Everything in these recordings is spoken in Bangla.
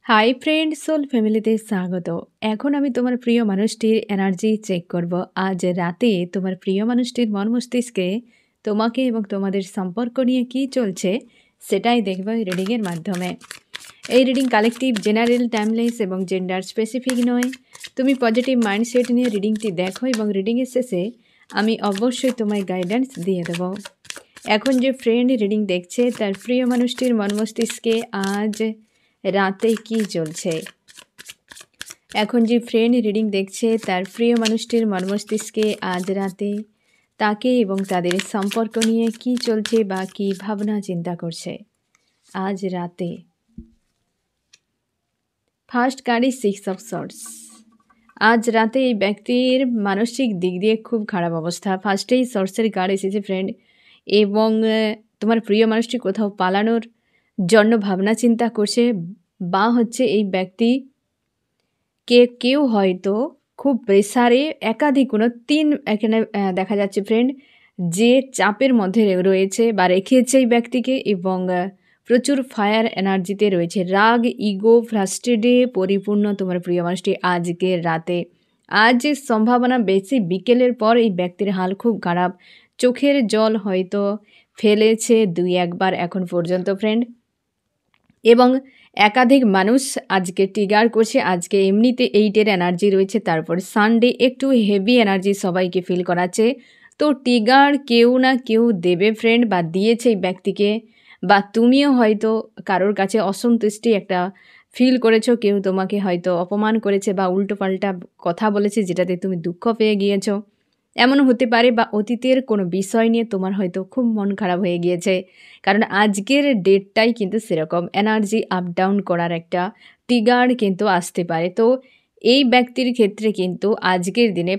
হাই ফ্রেন্ড সোল ফ্যামিলিতে স্বাগত। এখন আমি তোমার প্রিয় মানুষটির এনার্জি চেক করব। আজ রাতে তোমার প্রিয় মানুষটির মন মস্তিষ্কে তোমাকে এবং তোমাদের সম্পর্ক নিয়ে কী চলছে সেটাই দেখব এই রিডিংয়ের মাধ্যমে। এই রিডিং কালেকটিভ, জেনারেল, টাইমলেস এবং জেন্ডার স্পেসিফিক নয়। তুমি পজিটিভ মাইন্ডসেট নিয়ে রিডিংটি দেখো এবং রিডিংয়ের শেষে আমি অবশ্যই তোমায় গাইডেন্স দিয়ে দেব। এখন যে ফ্রেন্ড রিডিং দেখছে তার প্রিয় মানুষটির মন মস্তিষ্কে আজ রাতে কি চলছে। এখন যে ফ্রেন্ড রিডিং দেখছে তার প্রিয় মানুষটির মন মস্তিষ্কে আজ রাতে তাকে এবং তাদের সম্পর্ক নিয়ে কি চলছে বা কি ভাবনা চিন্তা করছে আজ রাতে। First card is 6 of sorts. আজ রাতে এই ব্যক্তির মানসিক দিক দিয়ে খুব খারাপ অবস্থা। ফার্স্টেই সর্টসের কার্ড এসেছে ফ্রেন্ড, এবং তোমার প্রিয় মানুষটি কোথাও পালানোর জন্য ভাবনা চিন্তা করছে, বা হচ্ছে এই ব্যক্তি কেউ হয়তো খুব প্রেসারে একাধিক কোনো এখানে দেখা যাচ্ছে ফ্রেন্ড, যে চাপের মধ্যে রয়েছে বা রেখেছে এই ব্যক্তিকে, এবং প্রচুর ফায়ার এনার্জিতে রয়েছে। রাগ, ইগো, ফ্রাস্ট্রেটে পরিপূর্ণ তোমার প্রিয় মানুষটি আজকের রাতে। আজ সম্ভাবনা বেশি বিকেলের পর এই ব্যক্তির হাল খুব খারাপ। চোখের জল হয়তো ফেলেছে 2-1 বার এখন পর্যন্ত ফ্রেন্ড, এবং একাধিক মানুষ আজকে ট্রিগার করছে। আজকে এমনিতে 8-এর এনার্জি রয়েছে, তারপর সানডে একটু হেভি এনার্জি সবাইকে ফিল করাচ্ছে। তো ট্রিগার কেউ না কেউ দেবে ফ্রেন্ড, বা দিয়েছে এই ব্যক্তিকে, বা তুমিও হয়তো কারোর কাছে অসন্তুষ্টি একটা ফিল করেছো। কেউ তোমাকে হয়তো অপমান করেছে বা উল্টোপাল্টা কথা বলেছে যেটাতে তুমি দুঃখ পেয়ে গিয়েছো, এমন হতে পারে। বা অতীতের কোনো বিষয় নিয়ে তোমার হয়তো খুব মন খারাপ হয়ে গিয়েছে, কারণ আজকের ডেটটাই কিন্তু সেরকম এনার্জি আপ ডাউন করার একটা ট্রিগার কিন্তু আসতে পারে। তো এই ব্যক্তির ক্ষেত্রে কিন্তু আজকের দিনে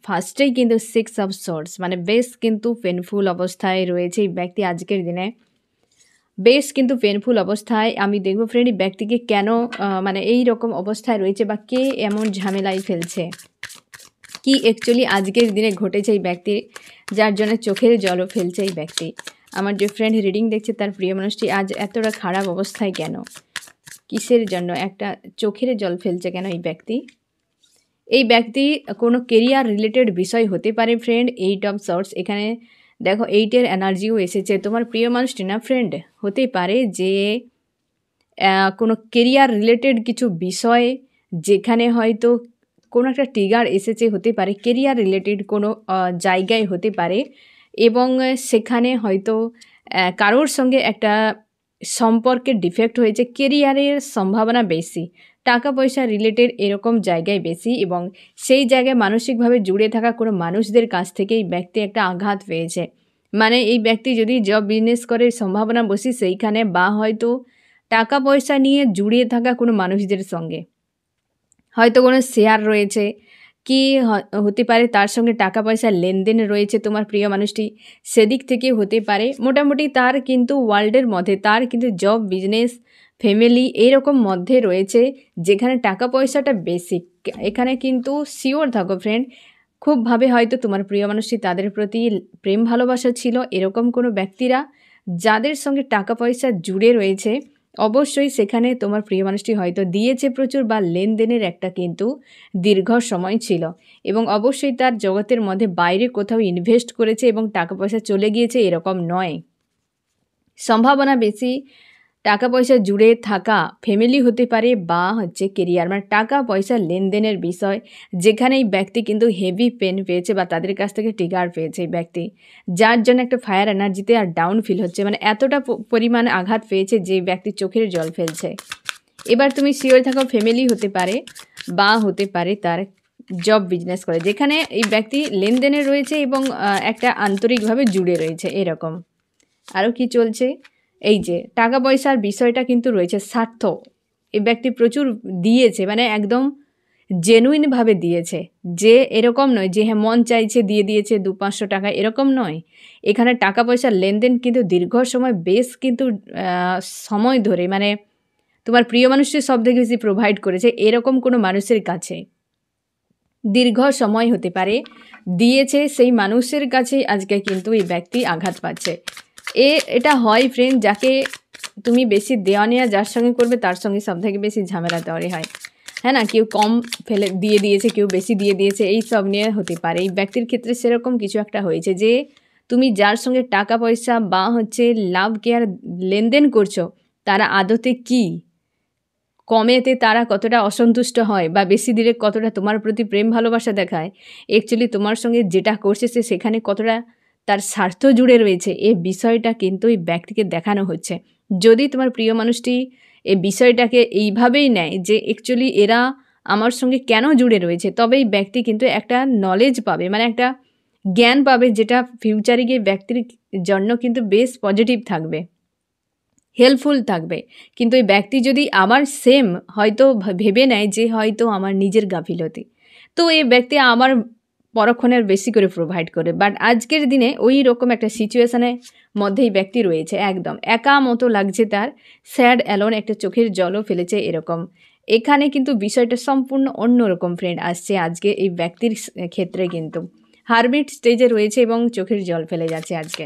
ফার্স্টেই কিন্তু 6 অফ সর্টস, মানে বেশ কিন্তু পেনফুল অবস্থায় রয়েছে এই ব্যক্তি আজকের দিনে, বেশ কিন্তু পেনফুল অবস্থায়। আমি দেখব ফ্রেন্ড এই ব্যক্তিকে কেন মানে এই রকম অবস্থায় রয়েছে, বা কে এমন ঝামেলায় ফেলছে, কি অ্যাকচুয়ালি আজকের দিনে ঘটেছে এই ব্যক্তির, যার জন্য চোখের জলও ফেলছে এই ব্যক্তি। আমার যে ফ্রেন্ড রিডিং দেখছে তার প্রিয় মানুষটি আজ এতটা খারাপ অবস্থায় কেন, কিসের জন্য একটা চোখের জল ফেলছে কেন এই ব্যক্তি। এই ব্যক্তি কোনো কেরিয়ার রিলেটেড বিষয় হতে পারে ফ্রেন্ড। 8 অফ সর্টস, এখানে দেখো 8-এর এনার্জিও এসেছে। তোমার প্রিয় মানুষটি না ফ্রেন্ড হতে পারে যে কোনো কেরিয়ার রিলেটেড কিছু বিষয়, যেখানে হয়তো কোনো একটা ট্রিগার এসেছে, হতে পারে কেরিয়ার রিলেটেড কোনো জায়গায় হতে পারে, এবং সেখানে হয়তো কারোর সঙ্গে একটা সম্পর্কের ডিফেক্ট হয়েছে। কেরিয়ারের সম্ভাবনা বেশি, টাকা পয়সা রিলেটেড এরকম জায়গায় বেশি, এবং সেই জায়গায় মানসিকভাবে জুড়ে থাকা কোনো মানুষদের কাছ থেকে এই ব্যক্তি একটা আঘাত পেয়েছে। মানে এই ব্যক্তি যদি জব বিজনেস করে সম্ভাবনা বসি সেইখানে, বা হয়তো টাকা পয়সা নিয়ে জুড়ে থাকা কোনো মানুষদের সঙ্গে হয়তো কোনো শেয়ার রয়েছে, কি হতে পারে তার সঙ্গে টাকা পয়সার লেনদেন রয়েছে তোমার প্রিয় মানুষটি, সেদিক থেকে হতে পারে। মোটামুটি তার কিন্তু ওয়ার্ল্ডের মধ্যে তার কিন্তু জব, বিজনেস, ফ্যামিলি এইরকম মধ্যে রয়েছে, যেখানে টাকা পয়সাটা বেসিক। এখানে কিন্তু শিওর থাকো ফ্রেন্ড, খুবভাবে হয়তো তোমার প্রিয় মানুষটি তাদের প্রতি প্রেম ভালোবাসা ছিল। এরকম কোনো ব্যক্তিরা যাদের সঙ্গে টাকা পয়সা জুড়ে রয়েছে, অবশ্যই সেখানে তোমার প্রিয় মানুষটি হয়তো দিয়েছে প্রচুর, বা লেনদেনের একটা কিন্তু দীর্ঘ সময় ছিল, এবং অবশ্যই তার জগতের মধ্যে বাইরে কোথাও ইনভেস্ট করেছে এবং টাকা পয়সা চলে গিয়েছে এরকম নয়। সম্ভাবনা বেশি টাকা পয়সা জুড়ে থাকা ফ্যামিলি হতে পারে, বা হচ্ছে কেরিয়ার, মানে টাকা পয়সা লেনদেনের বিষয়, যেখানে এই ব্যক্তি কিন্তু হেভি পেন পেয়েছে বা তাদের কাছ থেকে ট্রিগার পেয়েছে এই ব্যক্তি, যার জন্য একটা ফায়ার এনার্জিতে আর ডাউন ফিল হচ্ছে, মানে এতটা পরিমাণ আঘাত পেয়েছে যে ব্যক্তি চোখের জল ফেলছে। এবার তুমি শিওর থাকো ফ্যামিলি হতে পারে, বা হতে পারে তার জব বিজনেস করে, যেখানে এই ব্যক্তি লেনদেনে রয়েছে এবং একটা আন্তরিকভাবে জুড়ে রয়েছে এরকম। আরও কি চলছে, এই যে টাকা পয়সার বিষয়টা কিন্তু রয়েছে, স্বার্থ। এই ব্যক্তি প্রচুর দিয়েছে, মানে একদম জেনুইনভাবে দিয়েছে, যে এরকম নয় যে হ্যাঁ মন চাইছে দিয়ে দিয়েছে 200-500 টাকা, এরকম নয়। এখানে টাকা পয়সার লেনদেন কিন্তু দীর্ঘ সময়, বেশ কিন্তু সময় ধরে, মানে তোমার প্রিয় মানুষটি সব থেকে বেশি প্রোভাইড করেছে এরকম কোনো মানুষের কাছে দীর্ঘ সময় হতে পারে দিয়েছে, সেই মানুষের কাছে আজকে কিন্তু এই ব্যক্তি আঘাত পাচ্ছে। এটা হয় ফ্রেন্ড, যাকে তুমি বেশি দেওয়া নেওয়া যার সঙ্গে করবে তার সঙ্গে সবথেকে বেশি ঝামেলা তৈরি হয়, হ্যাঁ না? কেউ কম ফেলে দিয়ে দিয়েছে, কেউ বেশি দিয়ে দিয়েছে, এই সব নিয়ে হতে পারে। এই ব্যক্তির ক্ষেত্রে সেরকম কিছু একটা হয়েছে যে তুমি যার সঙ্গে টাকা পয়সা বা হচ্ছে লাভ কেয়ার লেনদেন করছো, তারা আদতে কী, কমেতে তারা কতটা অসন্তুষ্ট হয় বা বেশি দিলে কতটা তোমার প্রতি প্রেম ভালোবাসা দেখায়, অ্যাকচুয়ালি তোমার সঙ্গে যেটা করছে সে সেখানে কতটা তার স্বার্থ জুড়ে রয়েছে, এই বিষয়টা কিন্তু এই ব্যক্তিকে দেখানো হচ্ছে। যদি তোমার প্রিয় মানুষটি এই বিষয়টাকে এইভাবেই নেয় যে অ্যাকচুয়ালি এরা আমার সঙ্গে কেন জুড়ে রয়েছে, তবে এই ব্যক্তি কিন্তু একটা নলেজ পাবে, মানে একটা জ্ঞান পাবে, যেটা ফিউচারে গিয়ে ব্যক্তির জন্য কিন্তু বেশ পজিটিভ থাকবে, হেল্পফুল থাকবে। কিন্তু এই ব্যক্তি যদি আবার সেম হয়তো ভেবে নেয় যে হয়তো আমার নিজের গাফিলতি, তো এই ব্যক্তি আমার পরক্ষণের বেশি করে প্রোভাইড করে। বাট আজকের দিনে ওই রকম একটা সিচুয়েশানের মধ্যে এই ব্যক্তি রয়েছে, একদম একা মতো লাগছে তার, স্যাড অ্যালোন, একটা চোখের জলও ফেলেছে এরকম। এখানে কিন্তু বিষয়টা সম্পূর্ণ অন্যরকম ফ্রেন্ড আসছে আজকে এই ব্যক্তির ক্ষেত্রে, কিন্তু হারমিট স্টেজে রয়েছে এবং চোখের জল ফেলে যাচ্ছে আজকে।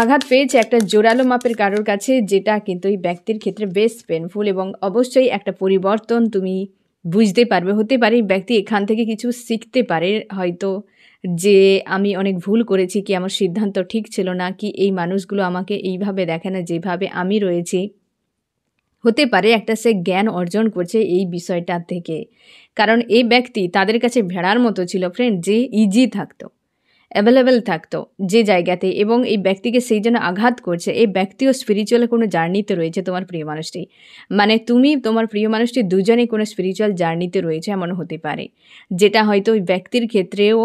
আঘাত পেয়েছে একটা জোরালো মাপের কারোর কাছে, যেটা কিন্তু এই ব্যক্তির ক্ষেত্রে বেশ পেনফুল, এবং অবশ্যই একটা পরিবর্তন তুমি বুঝতে পারবে। হতে পারে এই ব্যক্তি এখান থেকে কিছু শিখতে পারে হয়তো, যে আমি অনেক ভুল করেছি, কি আমার সিদ্ধান্ত ঠিক ছিল না, কি এই মানুষগুলো আমাকে এইভাবে দেখে না যেভাবে আমি রয়েছি। হতে পারে একটা সে জ্ঞান অর্জন করছে এই বিষয়টা থেকে, কারণ এই ব্যক্তি তাদের কাছে ভেড়ার মতো ছিল ফ্রেন্ড, যে ইজি থাকতো, অ্যাভেলেবেল থাকতো যে জায়গাতে, এবং এই ব্যক্তিকে সেই জন্য আঘাত করছে। এই ব্যক্তিও স্পিরিচুয়াল কোনো জার্নিতে রয়েছে তোমার প্রিয় মানুষটি, মানে তুমি তোমার প্রিয় মানুষটি দুজনেই কোনো স্পিরিচুয়াল জার্নিতে রয়েছে, এমন হতে পারে, যেটা হয়তো ওই ব্যক্তির ক্ষেত্রেও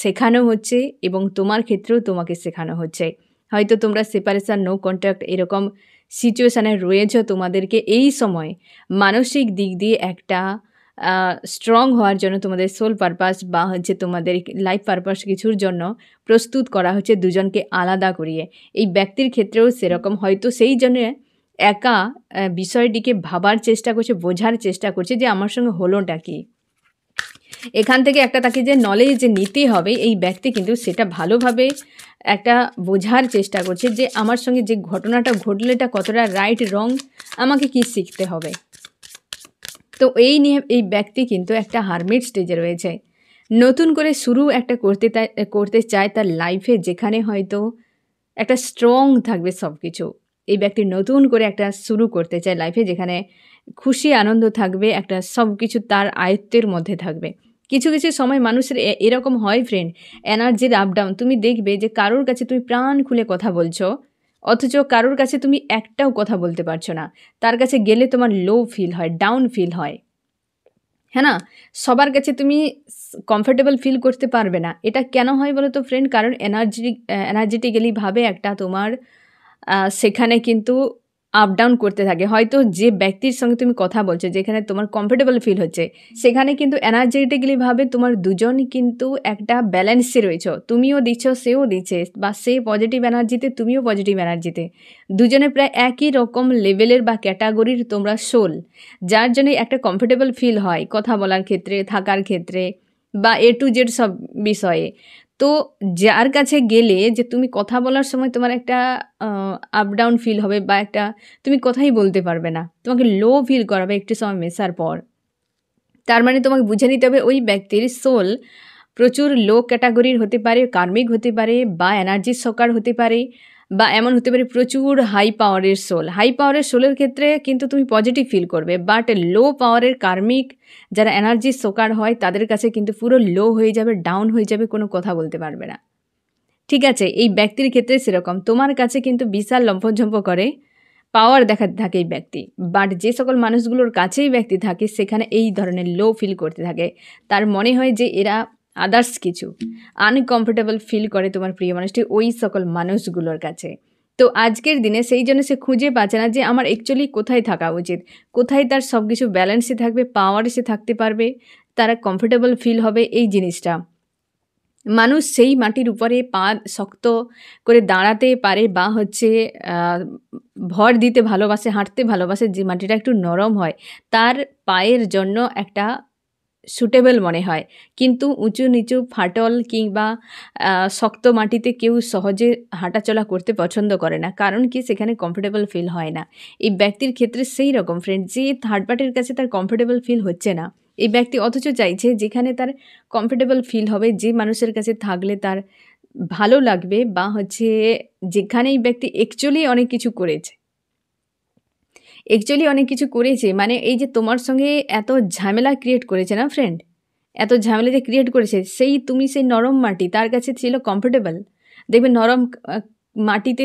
শেখানো হচ্ছে এবং তোমার ক্ষেত্রেও তোমাকে শেখানো হচ্ছে। হয়তো তোমরা সেপারেশন, নো কন্ট্যাক্ট এরকম সিচুয়েশানে রয়েছো, তোমাদেরকে এই সময় মানসিক দিক দিয়ে একটা স্ট্রং হওয়ার জন্য, তোমাদের সোল পারপাস বা হচ্ছে তোমাদের লাইফ পারপাস কিছুর জন্য প্রস্তুত করা হচ্ছে দুজনকে আলাদা করিয়ে। এই ব্যক্তির ক্ষেত্রেও সেরকম, হয়তো সেই জন্য একা বিষয়টিকে ভাবার চেষ্টা করছে, বোঝার চেষ্টা করছে যে আমার সঙ্গে হলোটা কি। এখান থেকে একটা তাকে যে নলেজ নিতে হবে, এই ব্যক্তি কিন্তু সেটা ভালোভাবে একটা বোঝার চেষ্টা করছে যে আমার সঙ্গে যে ঘটনাটা ঘটলে এটা কতটা রাইট রং, আমাকে কি শিখতে হবে। তো এই নিয়ে এই ব্যক্তি কিন্তু একটা হারমিট স্টেজে রয়েছে, নতুন করে শুরু একটা করতে চায় তার লাইফে, যেখানে হয়তো একটা স্ট্রং থাকবে সব কিছু। এই ব্যক্তি নতুন করে একটা শুরু করতে চায় লাইফে, যেখানে খুশি আনন্দ থাকবে, একটা সব কিছু তার আয়ত্তের মধ্যে থাকবে। কিছু কিছু সময় মানুষের এরকম হয় ফ্রেন্ড, এনার্জির আপ ডাউন। তুমি দেখবে যে কারোর কাছে তুমি প্রাণ খুলে কথা বলছো, অথচ কারোর কাছে তুমি একটাও কথা বলতে পারছো না, তার কাছে গেলে তোমার লো ফিল হয়, ডাউন ফিল হয়, হ্যাঁ না? সবার কাছে তুমি কমফোর্টেবল ফিল করতে পারবে না। এটা কেন হয় বলো তো ফ্রেন্ড? কারণ এনার্জেটিক্যালিভাবে একটা তোমার সেখানে কিন্তু আপ ডাউন করতে থাকে। হয়তো যে ব্যক্তির সঙ্গে তুমি কথা বলছো, যেখানে তোমার কমফোর্টেবল ফিল হচ্ছে, সেখানে কিন্তু এনার্জেটিক্যালিভাবে তোমার দুজনই কিন্তু একটা ব্যালেন্সে রয়েছো। তুমিও দিচ্ছ, সেও দিচ্ছে, বা সে পজিটিভ এনার্জিতে, তুমিও পজিটিভ এনার্জিতে। দুজনে প্রায় একই রকম লেভেলের বা ক্যাটাগরির তোমরা সোল, যার জন্যে একটা কমফোর্টেবল ফিল হয় কথা বলার ক্ষেত্রে, থাকার ক্ষেত্রে, বা এ টু জেড সব বিষয়ে। তো যার কাছে গেলে যে তুমি কথা বলার সময় তোমার একটা আপ ডাউন ফিল হবে, বা একটা তুমি কথাই বলতে পারবে না, তোমাকে লো ফিল করাবে একটু সময় মেশার পর। তার মানে তোমাকে বুঝে নিতে হবে ওই ব্যক্তির সোল প্রচুর লো ক্যাটাগরির হতে পারে, কার্মিক হতে পারে, বা এনার্জির সকার হতে পারে, বা এমন হতে পারে প্রচুর হাই পাওয়ারের সোল। হাই পাওয়ারের সোলের ক্ষেত্রে কিন্তু তুমি পজিটিভ ফিল করবে, বাট লো পাওয়ারের কার্মিক যারা এনার্জির সকার হয়, তাদের কাছে কিন্তু পুরো লো হয়ে যাবে, ডাউন হয়ে যাবে, কোনো কথা বলতে পারবে না। ঠিক আছে, এই ব্যক্তির ক্ষেত্রে সেরকম তোমার কাছে কিন্তু বিশাল লম্ফঝম্প করে, পাওয়ার দেখাতে থাকে এই ব্যক্তি, বাট যে সকল মানুষগুলোর কাছেই ব্যক্তি থাকে সেখানে এই ধরনের লো ফিল করতে থাকে। তার মনে হয় যে এরা আদার্স কিছু, আনকমফোর্টেবল ফিল করে তোমার প্রিয় মানুষটি ওই সকল মানুষগুলোর কাছে। তো আজকের দিনে সেই জন্য সে খুঁজে পাচ্ছে না যে আমার অ্যাকচুয়ালি কোথায় থাকা উচিত, কোথায় তার সব কিছু ব্যালেন্সে থাকবে, পাওয়ারে সে থাকতে পারবে, তারা কমফোর্টেবল ফিল হবে। এই জিনিসটা মানুষ সেই মাটির উপরে পা শক্ত করে দাঁড়াতে পারে, বা হচ্ছে ভর দিতে ভালোবাসে, হাঁটতে ভালোবাসে, যে মাটিটা একটু নরম হয়, তার পায়ের জন্য একটা সুটেবল মনে হয়, কিন্তু উঁচু নিচু ফাটল কিংবা শক্ত মাটিতে কেউ সহজে হাঁটাচলা করতে পছন্দ করে না। কারণ কি? সেখানে কমফোর্টেবল ফিল হয় না। এই ব্যক্তির ক্ষেত্রে সেই রকম ফ্রেন্ড, যে থার্ড পার্টির কাছে তার কমফোর্টেবল ফিল হচ্ছে না, এই ব্যক্তি অথচ চাইছে যেখানে তার কমফোর্টেবল ফিল হবে, যে মানুষের কাছে থাকলে তার ভালো লাগবে, বা হচ্ছে যেখানে এই ব্যক্তি অ্যাকচুয়ালি অনেক কিছু করেছে, মানে এই যে তোমার সঙ্গে এত ঝামেলা ক্রিয়েট করেছে না ফ্রেন্ড, এত ঝামেলা যে ক্রিয়েট করেছে, তুমি সেই নরম মাটি তার কাছে ছিল কমফোর্টেবল। দেখবে নরম মাটিতে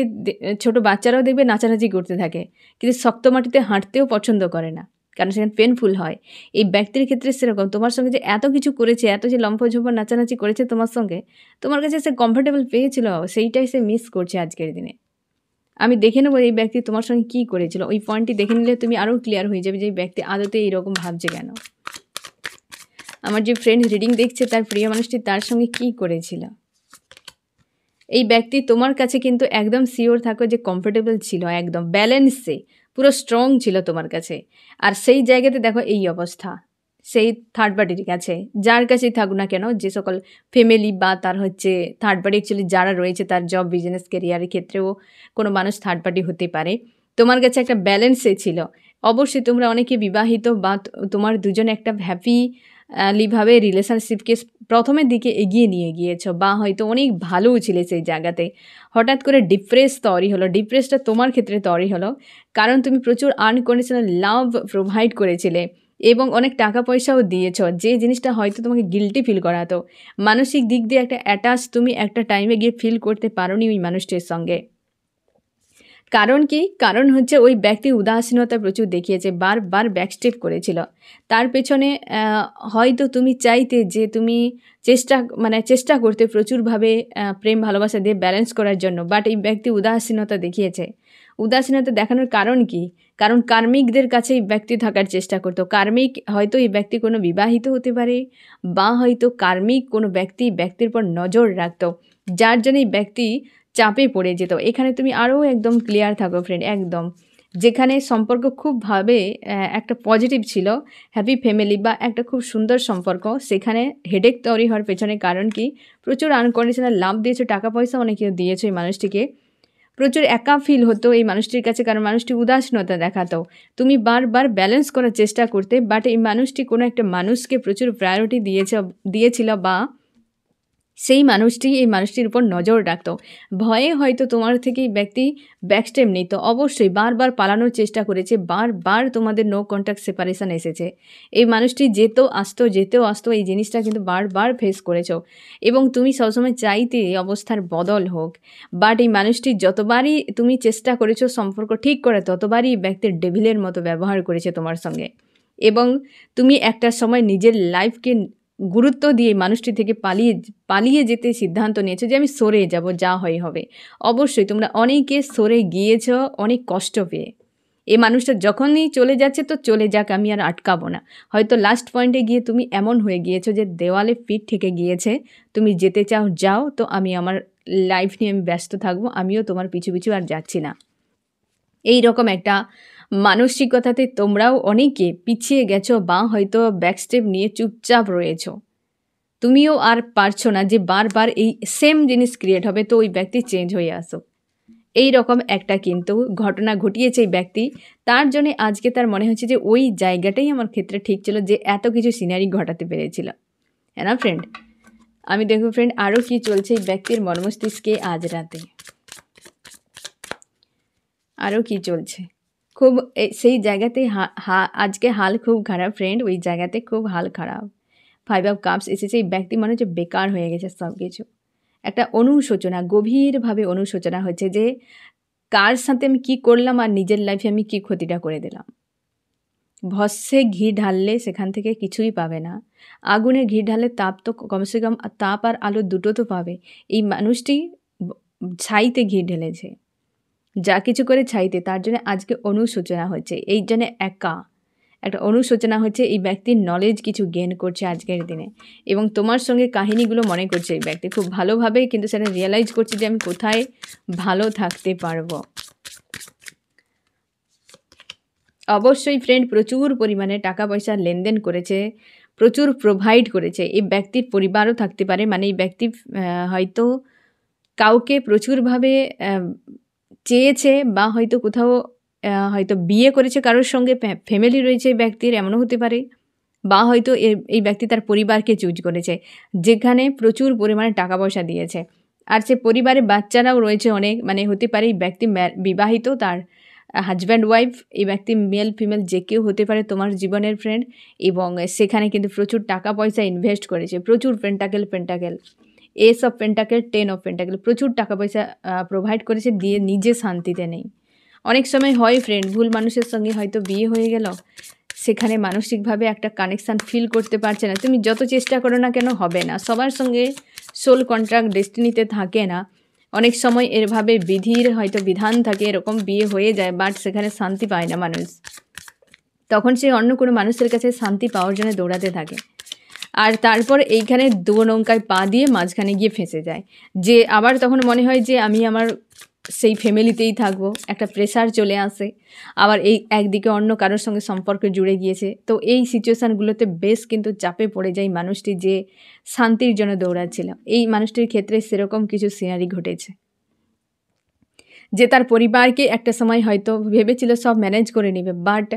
ছোট বাচ্চারাও দেখবে নাচানাচি করতে থাকে, কিন্তু শক্ত মাটিতে হাঁটতেও পছন্দ করে না, কারণ সেখানে পেনফুল হয়। এই ব্যক্তির ক্ষেত্রে সেরকম, তোমার সঙ্গে যে এত কিছু করেছে, এত যে লম্ফঝম্প নাচানাচি করেছে তোমার সঙ্গে, তোমার কাছে সে কমফোর্টেবল পেয়েছিল, সেইটাই সে মিস করছে আজকের দিনে। আমি দেখে নেবো এই ব্যক্তি তোমার সঙ্গে কী করেছিল, ওই পয়েন্টটি দেখে নিলে তুমি আরও ক্লিয়ার হয়ে যাবে যে এই ব্যক্তি আদতে এইরকম ভাবছে কেন। আমার যে ফ্রেন্ড রিডিং দেখছে, তার প্রিয় মানুষটি তার সঙ্গে কী করেছিল। এই ব্যক্তি তোমার কাছে কিন্তু একদম শিওর থাকো যে কমফোর্টেবল ছিল, একদম ব্যালেন্সে পুরো স্ট্রং ছিল তোমার কাছে। আর সেই জায়গাতে দেখো এই অবস্থা, সেই থার্ড পার্টির কাছে, যার কাছেই থাকুক না কেন, যে সকল ফ্যামিলি বা তার হচ্ছে থার্ড পার্টি অ্যাকচুয়ালি যারা রয়েছে, তার জব বিজনেস ক্যারিয়ারের ক্ষেত্রেও কোনো মানুষ থার্ড পার্টি হতে পারে, তোমার কাছে একটা ব্যালেন্সে ছিল। অবশ্যই তোমরা অনেকে বিবাহিত, বা তোমার দুজনে একটা হ্যাপি লিভাবে রিলেশনশিপকে প্রথমের দিকে এগিয়ে নিয়ে গিয়েছো, বা হয়তো অনেক ভালোও ছিলে সেই জায়গাতে। হঠাৎ করে ডিপ্রেসটা তোমার ক্ষেত্রে তৈরি হলো, কারণ তুমি প্রচুর আনকন্ডিশনাল লাভ প্রোভাইড করেছিলে এবং অনেক টাকা পয়সাও দিয়েছ, যে জিনিসটা হয়তো তোমাকে গিল্টি ফিল করাতো। মানসিক দিক দিয়ে একটা অ্যাটাচ তুমি একটা টাইমে গিয়ে ফিল করতে পারোনি ওই মানুষটির সঙ্গে। কারণ কি? কারণ হচ্ছে ওই ব্যক্তি উদাসীনতা প্রচুর দেখিয়েছে, বারবার ব্যাকস্টেপ করেছিল। তার পেছনে হয়তো তুমি চাইতে যে তুমি চেষ্টা করতে প্রচুরভাবে প্রেম ভালোবাসা দিয়ে ব্যালেন্স করার জন্য, বাট এই ব্যক্তি উদাসীনতা দেখিয়েছে। উদাসীনতা দেখানোর কারণ কি? কারণ কার্মিকদের কাছে এই ব্যক্তি থাকার চেষ্টা করতো। কার্মিক হয়তো এই ব্যক্তি কোনো বিবাহিত হতে পারে, বা হয়তো কার্মিক কোনো ব্যক্তির পর নজর রাখতো, যার জন্য এই ব্যক্তি চাপে পড়ে যেত। এখানে তুমি আরও একদম ক্লিয়ার থাকো ফ্রেন্ড, একদম। যেখানে সম্পর্ক খুবভাবে একটা পজিটিভ ছিল, হ্যাপি ফ্যামিলি বা একটা খুব সুন্দর সম্পর্ক, সেখানে হেডেক তৈরি হওয়ার পেছনে কারণ কি? প্রচুর আনকন্ডিশনাল লাভ দিয়েছো, টাকা পয়সা অনেকেও দিয়েছো এই মানুষটিকে। প্রচুর একা ফিল হতো এই মানুষটির কাছে, কারণ মানুষটি উদাসীনতা দেখাতো। তুমি বারবার ব্যালেন্স করার চেষ্টা করতে, বাট এই মানুষটি কোনো একটা মানুষকে প্রচুর প্রায়োরিটি দিয়েছিল, বা সেই মানুষটি এই মানুষটির উপর নজর রাখতো। ভয়ে হয়তো তোমার থেকে এই ব্যক্তি ব্যাকস্টেপ নিত, অবশ্যই বারবার পালানোর চেষ্টা করেছে, বারবার তোমাদের নো কন্ট্যাক্ট সেপারেশন এসেছে। এই মানুষটি যেতেও আসতো, এই জিনিসটা কিন্তু বারবার ফেস করেছো, এবং তুমি সবসময় চাইতে এই অবস্থার বদল হোক। বাট এই মানুষটি যতবারই তুমি চেষ্টা করেছো সম্পর্ক ঠিক করে, ততবারই এই ব্যক্তির ডেভিলের মতো ব্যবহার করেছে তোমার সঙ্গে, এবং তুমি একটা সময় নিজের লাইফকে গুরুত্ব দিয়ে মানুষটি থেকে পালিয়ে যেতে সিদ্ধান্ত নিয়েছো, যে আমি সরে যাব, যা হয় হবে। অবশ্যই তোমরা অনেকে সরে গিয়েছ অনেক কষ্ট পেয়ে। এই মানুষটা যখনই চলে যাচ্ছে তো চলে যাক, আমি আর আটকাবো না। হয়তো লাস্ট পয়েন্টে গিয়ে তুমি এমন হয়ে গিয়েছো যে দেওয়ালে পিঠ ঠেকে গিয়েছে, তুমি যেতে চাও যাও, তো আমি আমার লাইফ নিয়ে আমি ব্যস্ত থাকবো, আমিও তোমার পিছু পিছু আর যাচ্ছি না। এই রকম একটা মানসিকতাতে তোমরাও অনেকে পিছিয়ে গেছো, বা হয়তো ব্যাকস্টেপ নিয়ে চুপচাপ রয়েছো। তুমিও আর পারছো না যে বারবার এই সেম জিনিস ক্রিয়েট হবে, তো ওই ব্যক্তি চেঞ্জ হয়ে আসুক। এই রকম একটা কিন্তু ঘটনা ঘটিয়েছে এই ব্যক্তি, তার জন্য আজকে তার মনে হচ্ছে যে ওই জায়গাটাই আমার ক্ষেত্রে ঠিক ছিল, যে এত কিছু সিনারি ঘটাতে পেরেছিল। হ্যাঁ না ফ্রেন্ড? আমি দেখো ফ্রেন্ড আরও কি চলছে এই ব্যক্তির মনমস্তিষ্কে আজ রাতে, আরও কি চলছে। খুব সেই জায়গাতে আজকে হাল খুব খারাপ ফ্রেন্ড, ওই জায়গাতে খুব হাল খারাপ। 5 অফ কাপস এসেছে, এই ব্যক্তি মনে হচ্ছে বেকার হয়ে গেছে সব কিছু। একটা অনুশোচনা, গভীরভাবে অনুশোচনা হচ্ছে যে কার সাথে আমি কী করলাম, আর নিজের লাইফে আমি কী ক্ষতিটা করে দিলাম। ভস্যে ঘি ঢাললে সেখান থেকে কিছুই পাবে না, আগুনে ঘি ঢাললে তাপ তো কমসে কম তাপ আর আলো দুটো তো পাবে। এই মানুষটি ছাইতে ঘি ঢেলেছে, যা কিছু করে ছাইতে, তার জন্য আজকে অনুশোচনা হচ্ছে। এই জন্য একটা অনুশোচনা হচ্ছে, এই ব্যক্তির নলেজ কিছু গেন করছে আজকের দিনে, এবং তোমার সঙ্গে কাহিনীগুলো মনে করছে এই ব্যক্তি খুব ভালোভাবে, কিন্তু সেটা রিয়েলাইজ করছে যে আমি কোথায় ভালো থাকতে পারবো। অবশ্যই ফ্রেন্ড প্রচুর পরিমাণে টাকা পয়সা লেনদেন করেছে, প্রচুর প্রোভাইড করেছে। এই ব্যক্তির পরিবারও থাকতে পারে, মানে এই ব্যক্তি হয়তো কাউকে প্রচুরভাবে চেয়েছে বা হয়তো কোথাও হয়তো বিয়ে করেছে কারোর সঙ্গে, ফ্যামিলি রয়েছে এই ব্যক্তির, এমনও হতে পারে। বা হয়তো এই ব্যক্তি তার পরিবারকে চুজ করেছে, যেখানে প্রচুর পরিমাণে টাকা পয়সা দিয়েছে। আর সে পরিবারে বাচ্চারাও রয়েছে অনেক, মানে হতে পারে এই ব্যক্তি বিবাহিত, তার হাজব্যান্ড ওয়াইফ, এই ব্যক্তি মেল ফিমেল যে কেউ হতে পারে তোমার জীবনের ফ্রেন্ড। এবং সেখানে কিন্তু প্রচুর টাকা পয়সা ইনভেস্ট করেছে, প্রচুর pentacle S of pentacle, 10 of pentacle, প্রচুর টাকা পয়সা প্রোভাইড করেছে, দিয়ে নিজে শান্তিতে নেই। অনেক সময় হয় ফ্রেন্ড, ভুল মানুষের সঙ্গে হয়তো বিয়ে হয়ে গেল, সেখানে মানসিকভাবে একটা কানেকশান ফিল করতে পারছে না। তুমি যত চেষ্টা করো না কেন হবে না, সবার সঙ্গে সোল কন্ট্রাক্ট ডেস্টিনিতে থাকে না। অনেক সময় এরভাবে বিধির হয়তো বিধান থাকে, এরকম বিয়ে হয়ে যায়, বাট সেখানে শান্তি পায় না মানুষ। তখন সে অন্য কোনো মানুষের কাছে শান্তি পাওয়ার জন্য দৌড়াতে থাকে। আর তারপর এইখানে দু নৌকায় পা দিয়ে মাঝখানে গিয়ে ফেঁসে যায়, যে আবার তখন মনে হয় যে আমি আমার সেই ফ্যামিলিতেই থাকবো, একটা প্রেশার চলে আসে। আবার এই একদিকে অন্য কারোর সঙ্গে সম্পর্ক জুড়ে গিয়েছে, তো এই সিচুয়েশানগুলোতে বেশ কিন্তু চাপে পড়ে যায় মানুষটি, যে শান্তির জন্য দৌড়াচ্ছিল। এই মানুষটির ক্ষেত্রে সেরকম কিছু সিনারি ঘটেছে, যে তার পরিবারকে একটা সময় হয়তো ভেবেছিল সব ম্যানেজ করে নেবে, বাট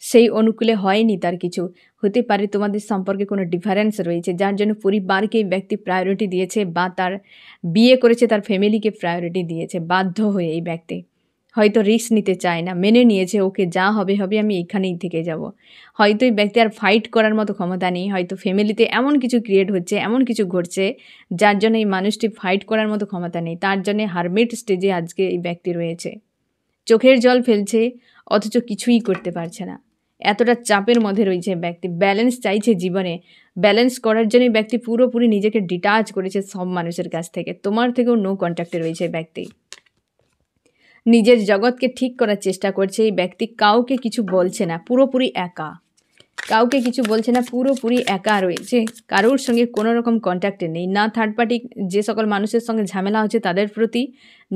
সেই অনুকূলে হয়নি তার কিছু। হতে পারে তোমাদের সম্পর্কে কোনো ডিফারেন্স রয়েছে, যার জন্য পরিবারকে এই ব্যক্তি প্রায়োরিটি দিয়েছে, বা তার বিয়ে করেছে তার ফ্যামিলিকে প্রায়োরিটি দিয়েছে বাধ্য হয়ে। এই ব্যক্তি হয়তো রিস্ক নিতে চায় না, মেনে নিয়েছে ওকে যা হবে হবে, আমি এখানেই থেকে যাব। হয়তো এই ব্যক্তি আর ফাইট করার মতো ক্ষমতা নেই, হয়তো ফ্যামিলিতে এমন কিছু ক্রিয়েট হচ্ছে, এমন কিছু ঘটছে যার জন্য এই মানুষটি ফাইট করার মতো ক্ষমতা নেই, তার জন্যে হারমিট স্টেজে আজকে এই ব্যক্তি রয়েছে। চোখের জল ফেলছে, অথচ কিছুই করতে পারছে না, এতটা চাপের মধ্যে রয়েছে ব্যক্তি। ব্যালেন্স চাইছে জীবনে, ব্যালেন্স করার জন্য ব্যক্তি পুরোপুরি নিজেকে ডিটাচ করেছে সব মানুষের কাছ থেকে, তোমার থেকেও নো কন্ট্যাক্টে রয়েছে ব্যক্তি। নিজের জগৎকে ঠিক করার চেষ্টা করছে এই ব্যক্তি, কাউকে কিছু বলছে না, পুরোপুরি একা, কাউকে কিছু বলছে না, পুরোপুরি একা রয়েছে, কারোর সঙ্গে কোনো রকম কন্ট্যাক্টে নেই, না থার্ড পার্টি যে সকল মানুষের সঙ্গে ঝামেলা হচ্ছে তাদের প্রতি,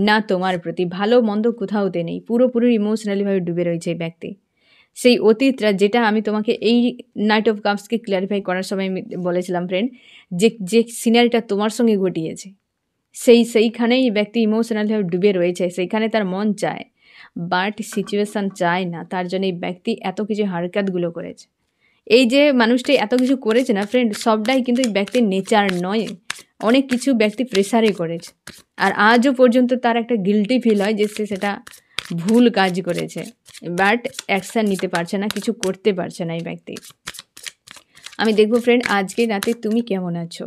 না তোমার প্রতি, ভালো মন্দ কোথাওতে নেই, পুরোপুরি ইমোশনালিভাবে ডুবে রয়েছে এই ব্যক্তি। সেই অতীতটা, যেটা আমি তোমাকে এই নাইট অফ কাপসকে ক্ল্যারিফাই করার সময় আমি বলেছিলাম ফ্রেন্ড, যে সিনারিটা তোমার সঙ্গে ঘটিয়েছে, সেইখানেই ব্যক্তি ইমোশনালভাবে ডুবে রয়েছে, সেইখানে তার মন চায়, বাট সিচুয়েশান চায় না, তার জন্য এই ব্যক্তি এত কিছু হারকাতগুলো করেছে। এই যে মানুষটি এত কিছু করেছে না ফ্রেন্ড, সবটাই কিন্তু এই ব্যক্তির নেচার নয়, অনেক কিছু ব্যক্তি প্রেসারে করেছে, আর আজও পর্যন্ত তার একটা গিল্টি ফিল হয় যে সে সেটা ভুল কাজ করেছে, বাট অ্যাকশান নিতে পারছে না, কিছু করতে পারছে না এই ব্যক্তি। আমি দেখবো ফ্রেন্ড আজকে রাতে তুমি কেমন আছো।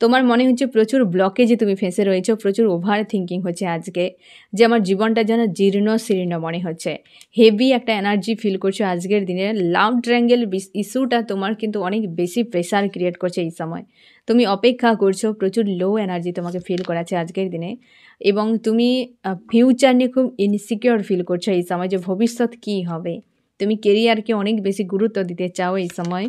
তোমার মনে হচ্ছে প্রচুর ব্লকেজে তুমি ফেঁসে রয়েছো, প্রচুর ওভার থিঙ্কিং হচ্ছে আজকে, যে আমার জীবনটা যেন জীর্ণ শীর্ণ মনে হচ্ছে, হেভি একটা এনার্জি ফিল করছো আজকের দিনে। লাভ ট্রায়াঙ্গেল ইস্যুটা তোমার কিন্তু অনেক বেশি প্রেশার ক্রিয়েট করছে এই সময়, তুমি অপেক্ষা করছো, প্রচুর লো এনার্জি তোমাকে ফিল করাচ্ছে আজকের দিনে, এবং তুমি ফিউচার নিয়ে খুব ইনসিকিওর ফিল করছো এই সময়, যে ভবিষ্যৎ কী হবে। তুমি কেরিয়ারকে অনেক বেশি গুরুত্ব দিতে চাও এই সময়,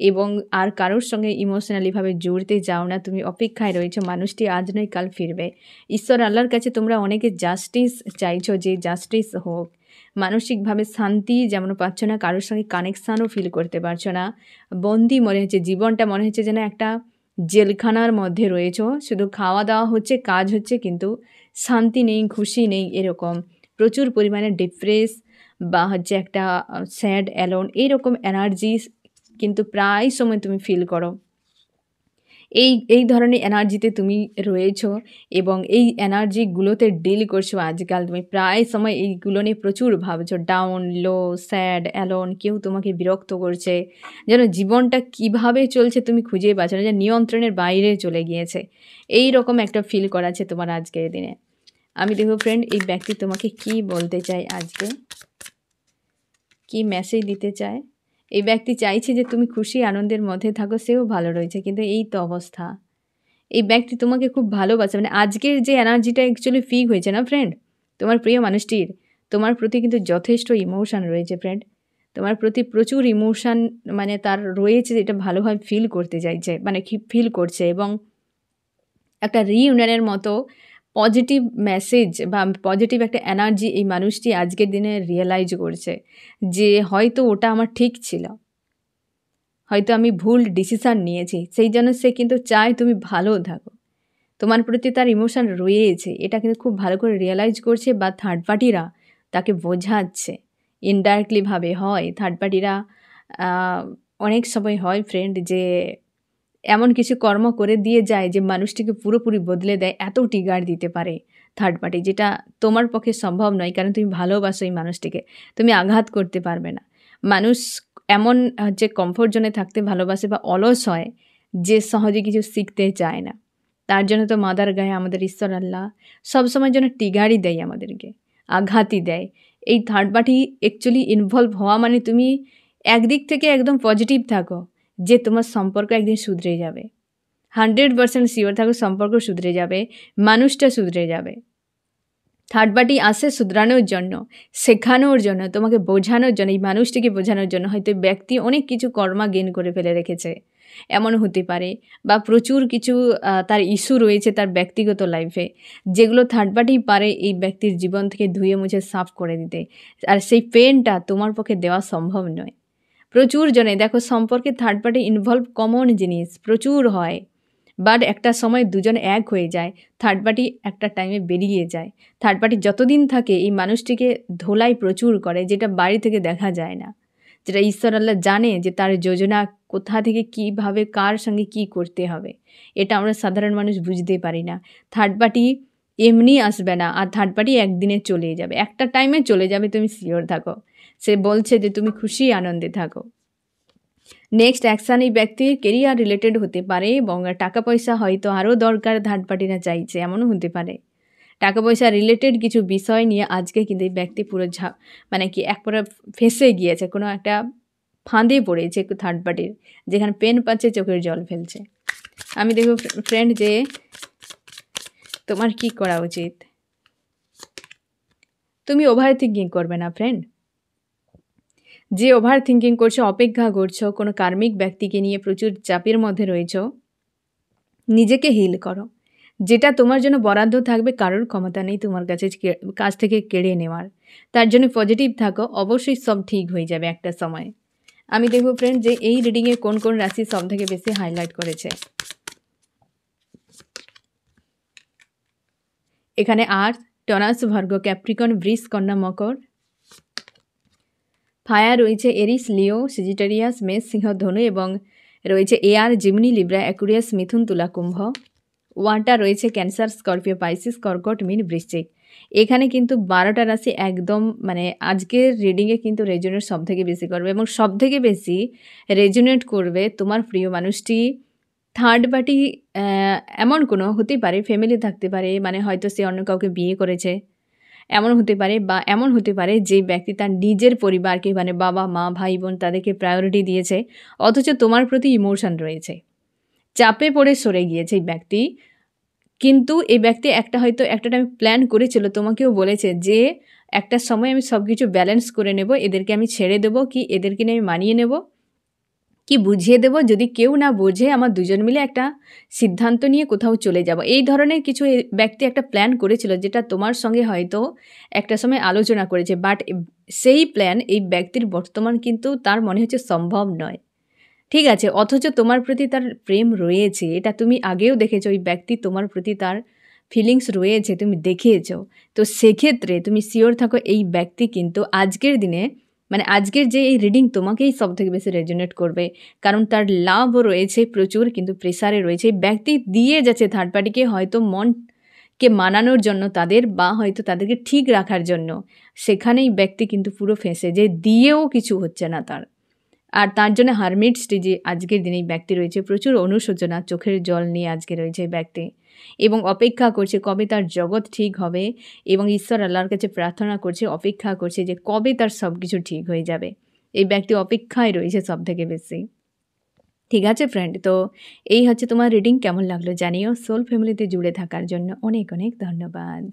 এবং আর কারোর সঙ্গে ইমোশনালিভাবে জুড়তে চাও না, তুমি অপেক্ষায় রয়েছো, মানুষটি আজ নয় কাল ফিরবে। ঈশ্বর আল্লাহর কাছে তোমরা অনেকে জাস্টিস চাইছো, যে জাস্টিস হোক, মানসিকভাবে শান্তি যেমন পাচ্ছ না, কারোর সঙ্গে কানেকশানও ফিল করতে পারছো না, বন্দি মনে হচ্ছে, জীবনটা মনে হচ্ছে যেন একটা জেলখানার মধ্যে রয়েছো, শুধু খাওয়া দাওয়া হচ্ছে, কাজ হচ্ছে, কিন্তু শান্তি নেই, খুশি নেই, এরকম প্রচুর পরিমাণে ডিপ্রেস বা হচ্ছে একটা স্যাড অ্যালোন, এইরকম এনার্জি কিন্তু প্রায় সময় তুমি ফিল করো। এই ধরনের এনার্জিতে তুমি রয়েছো, এবং এই এনার্জিগুলোতে ডিল করছো আজকাল তুমি, প্রায় সময় এইগুলো নিয়ে প্রচুর ভাবছো, ডাউন, লো, স্যাড, অ্যালোন, কেউ তোমাকে বিরক্ত করছে, যেন জীবনটা কিভাবে চলছে তুমি খুঁজেই পাচ্ছ না, যে নিয়ন্ত্রণের বাইরে চলে গিয়েছে, এই রকম একটা ফিল করাচ্ছে তোমার আজকের দিনে। আমি দেখো ফ্রেন্ড এই ব্যক্তি তোমাকে কি বলতে চায় আজকে, কি মেসেজ দিতে চায়। এই ব্যক্তি চাইছে যে তুমি খুশি আনন্দের মধ্যে থাকো, সেও ভালো রয়েছে, কিন্তু এই তো অবস্থা। এই ব্যক্তি তোমাকে খুব ভালোবাসে, মানে আজকের যে এনার্জিটা অ্যাকচুয়ালি ফিল হয়েছে না ফ্রেন্ড, তোমার প্রিয় মানুষটির তোমার প্রতি কিন্তু যথেষ্ট ইমোশান রয়েছে ফ্রেন্ড, তোমার প্রতি প্রচুর ইমোশান মানে তার রয়েছে, যেটা ভালোভাবে ফিল করতে চাইছে, মানে ফিল করছে, এবং একটা রিইউনিয়নের মতো পজিটিভ মেসেজ বা পজিটিভ একটা এনার্জি এই মানুষটি আজকের দিনে রিয়েলাইজ করছে, যে হয়তো ওটা আমার ঠিক ছিল, হয়তো আমি ভুল ডিসিশান নিয়েছি, সেই জন্য সে কিন্তু চায় তুমি ভালো থাকো। তোমার প্রতি তার ইমোশন রয়েছে, এটা কিন্তু খুব ভালো করে রিয়ালাইজ করছে, বা থার্ড পার্টিরা তাকে বোঝাচ্ছে ইনডাইরেক্টলিভাবে। হয় থার্ড পার্টিরা অনেক সময় হয় ফ্রেন্ড, যে এমন কিছু কর্ম করে দিয়ে যায় যে মানুষটিকে পুরোপুরি বদলে দেয়। এত ট্রিগার দিতে পারে থার্ড পার্টি, যেটা তোমার পক্ষে সম্ভব নয়, কারণ তুমি ভালোবাসো এই মানুষটিকে, তুমি আঘাত করতে পারবে না। মানুষ এমন যে কমফোর্ট জোনে থাকতে ভালোবাসে বা অলস হয়, যে সহজে কিছু শিখতে চায় না। তার জন্য তো মাদার গায়ে আমাদের ঈশ্বর আল্লাহ সবসময় যেন ট্রিগারই দেয়, আমাদেরকে আঘাতই দেয়। এই থার্ড পার্টি অ্যাকচুয়ালি ইনভলভ হওয়া মানে তুমি একদিক থেকে একদম পজিটিভ থাকো যে তোমার সম্পর্ক একদিন শুধরে যাবে। 100% শিওর থাকো সম্পর্ক শুধরে যাবে, মানুষটা শুধরে যাবে। থার্ড পার্টি আসে শুধরানোর জন্য, শেখানোর জন্য, তোমাকে বোঝানোর জন্য, এই মানুষটিকে বোঝানোর জন্য। হয়তো ব্যক্তি অনেক কিছু কর্মা গেন করে ফেলে রেখেছে, এমন হতে পারে, বা প্রচুর কিছু তার ইস্যু রয়েছে তার ব্যক্তিগত লাইফে, যেগুলো থার্ড পার্টি পারে এই ব্যক্তির জীবন থেকে ধুয়ে মুছে সাফ করে দিতে। আর সেই পেনটা তোমার পক্ষে দেওয়া সম্ভব নয়। প্রচুর জনে দেখো সম্পর্কে থার্ড পার্টি ইনভলভ কমন জিনিস প্রচুর হয়, বাট একটা সময় দুজন এক হয়ে যায়, থার্ড পার্টি একটা টাইমে বেরিয়ে যায়। থার্ড পার্টি যতদিন থাকে এই মানুষটিকে ধোলাই প্রচুর করে, যেটা বাড়ি থেকে দেখা যায় না, যেটা ঈশ্বর আল্লাহ জানে যে তার যোজনা কোথা থেকে কিভাবে কার সঙ্গে কি করতে হবে। এটা আমরা সাধারণ মানুষ বুঝতে পারি না। থার্ড পার্টি এমনি আসবে না, আর থার্ড পার্টি একদিনে চলে যাবে, একটা টাইমে চলে যাবে, তুমি শিওর থাকো। সে বলছে যে তুমি খুশি আনন্দে থাকো। নেক্সট অ্যাকশান এই ব্যক্তির কেরিয়ার রিলেটেড হতে পারে, এবং টাকা পয়সা হয়তো আরও দরকার থার্ড পার্টিরা চাইছে, এমনও হতে পারে। টাকা পয়সা রিলেটেড কিছু বিষয় নিয়ে আজকে কিন্তু এই ব্যক্তি পুরো মানে কি একবারে ফেঁসে গিয়েছে, কোনো একটা ফাঁদে পড়েছে থার্ড পার্টির, যেখানে পেন পাচ্ছে চোখের জল ফেলছে। আমি দেখব ফ্রেন্ড যে তোমার কি করা উচিত। তুমি ওভার থিঙ্কিং করবে না ফ্রেন্ড। যে ওভার থিঙ্কিং করছো, অপেক্ষা করছো, কোনো কার্মিক ব্যক্তিকে নিয়ে প্রচুর চাপের মধ্যে রয়েছো, নিজেকে হিল করো। যেটা তোমার জন্য বরাদ্দ থাকবে কারোর ক্ষমতা নেই তোমার কাছ থেকে কেড়ে নেওয়ার। তার জন্য পজিটিভ থাকো, অবশ্যই সব ঠিক হয়ে যাবে একটা সময়। আমি দেখব ফ্রেন্ড যে এই রিডিংয়ে কোন কোন রাশি সব থেকে বেশি হাইলাইট করেছে। এখানে আর্থ, টনাস, ভার্গো, ক্যাপ্রিকন, বৃষ, কন্যা, মকর। ফায়ার রয়েছে এরিস, লিও, সেজিটেরিয়াস, মেষ, সিংহ, ধনু, এবং রয়েছে এয়ার, জিমনি, লিব্রা, অ্যাকুরিয়াস, মিথুন, তুলা, কুম্ভ। ওয়াটার রয়েছে ক্যান্সার, স্করপিও, পাইসিস, কর্কট, মীন, বৃশ্চিক। এখানে কিন্তু 12টা রাশি একদম মানে আজকের রিডিংয়ে কিন্তু রেজোনেট সব থেকে বেশি করবে, এবং সব থেকে বেশি রেজোনেট করবে তোমার প্রিয় মানুষটি। থার্ড পার্টি এমন কোনো হতে পারে, ফ্যামিলি থাকতে পারে, মানে হয়তো সে অন্য কাউকে বিয়ে করেছে, এমন হতে পারে, বা এমন হতে পারে যে ব্যক্তি তার নিজের পরিবারকে মানে বাবা মা ভাই বোন তাদেরকে প্রায়োরিটি দিয়েছে, অথচ তোমার প্রতি ইমোশন রয়েছে, চাপে পড়ে সরে গিয়েছে এই ব্যক্তি। কিন্তু এই ব্যক্তি হয়তো একটা টাইম প্ল্যান করেছিল, তোমাকেও বলেছে যে একটা সময় আমি সব কিছু ব্যালেন্স করে নেব, এদেরকে আমি ছেড়ে দেবো, কি এদেরকে নিয়ে আমি মানিয়ে নেব, কি বুঝিয়ে দেব, যদি কেউ না বোঝে আমার দুজন মিলে একটা সিদ্ধান্ত নিয়ে কোথাও চলে যাব। এই ধরনের কিছু ব্যক্তি একটা প্ল্যান করেছিল, যেটা তোমার সঙ্গে হয়তো একটা সময় আলোচনা করেছে, বাট সেই প্ল্যান এই ব্যক্তির বর্তমান কিন্তু তার মনে হচ্ছে সম্ভব নয়। ঠিক আছে, অথচ তোমার প্রতি তার প্রেম রয়েছে, এটা তুমি আগেও দেখেছো, ওই ব্যক্তি তোমার প্রতি তার ফিলিংস রয়েছে, তুমি দেখিয়েছো। তো সেক্ষেত্রে তুমি শিওর থাকো এই ব্যক্তি কিন্তু আজকের দিনে মানে আজকের যে এই রিডিং তোমাকেই সব থেকে বেশি রেজোনেট করবে, কারণ তার লাভও রয়েছে প্রচুর, কিন্তু প্রেসারে রয়েছে। এই ব্যক্তি দিয়ে যাচ্ছে থার্ড পার্টিকে, হয়তো মনকে মানানোর জন্য তাদের, বা হয়তো তাদেরকে ঠিক রাখার জন্য। সেখানেই ব্যক্তি কিন্তু পুরো ফেঁসে যে দিয়েও কিছু হচ্ছে না তার। আর তার জন্য হারমিট স্টেজে আজকের দিনে এই ব্যক্তি রয়েছে, প্রচুর অনুশোচনা, চোখের জল নিয়ে আজকে রয়েছে এই ব্যক্তি, এবং অপেক্ষা করছে কবে তার জগৎ ঠিক হবে, এবং ঈশ্বর আল্লাহর কাছে প্রার্থনা করছে, অপেক্ষা করছে যে কবে তার সব কিছু ঠিক হয়ে যাবে। এই ব্যক্তি অপেক্ষায় রয়েছে সব থেকে বেশি। ঠিক আছে ফ্রেন্ড, তো এই হচ্ছে তোমার রিডিং। কেমন লাগলো জানিও। সোল ফ্যামিলিতে জুড়ে থাকার জন্য অনেক অনেক ধন্যবাদ।